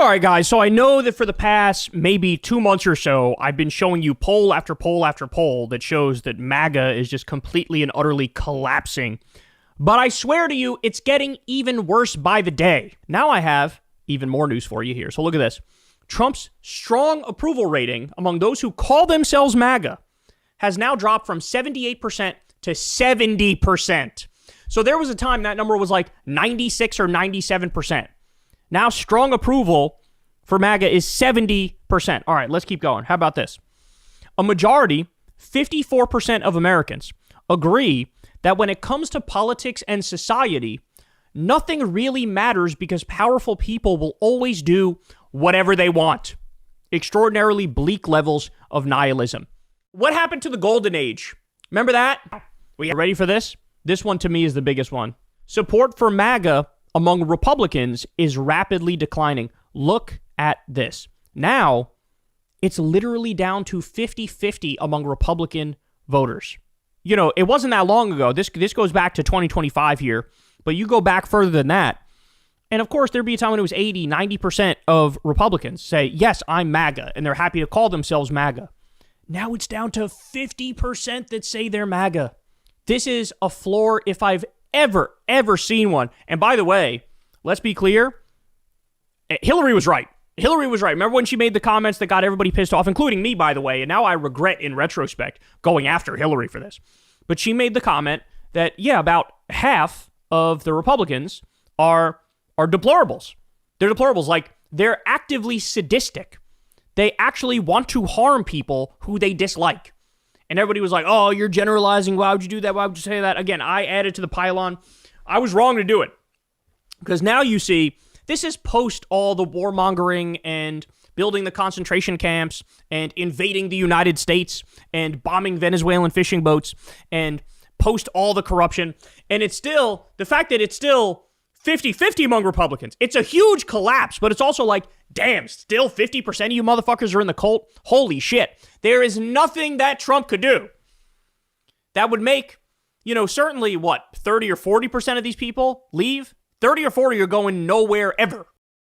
All right, guys, so I know that for the past maybe 2 months or so, I've been showing you poll after poll after poll that shows that MAGA is just completely and utterly collapsing. But I swear to you, it's getting even worse by the day. Now I have even more news for you here. So look at this. Trump's strong approval rating among those who call themselves MAGA has now dropped from 78% to 70%. So there was a time that number was like 96 or 97%. Now strong approval for MAGA is 70%. All right, let's keep going. How about this? A majority, 54% of Americans, agree that when it comes to politics and society, nothing really matters because powerful people will always do whatever they want. Extraordinarily bleak levels of nihilism. What happened to the golden age? Remember that? We ready for this? This one to me is the biggest one. Support for MAGA among Republicans is rapidly declining. Look at this. Now, it's literally down to 50-50 among Republican voters. You know, it wasn't that long ago. This goes back to 2025 here, but you go back further than that. And of course, there'd be a time when it was 80, 90% of Republicans say, yes, I'm MAGA, and they're happy to call themselves MAGA. Now it's down to 50% that say they're MAGA. This is a floor if I've ever seen one. And by the way, let's be clear, Hillary was right. Hillary was right. Remember when she made the comments that got everybody pissed off, including me, by the way, and now I regret in retrospect going after Hillary for this. But she made the comment that, yeah, about half of the Republicans are deplorables. They're deplorables. Like, they're actively sadistic. They actually want to harm people who they dislike. And everybody was like, oh, you're generalizing. Why would you do that? Why would you say that? Again, I added to the pylon. I was wrong to do it. Because now you see, this is post all the warmongering and building the concentration camps and invading the United States and bombing Venezuelan fishing boats and post all the corruption. And it's still, the fact that it's still 50-50 among Republicans. It's a huge collapse, but it's also like, damn, still 50% of you motherfuckers are in the cult? Holy shit. There is nothing that Trump could do that would make, you know, certainly, 30 or 40% of these people leave? 30 or 40 are going nowhere ever.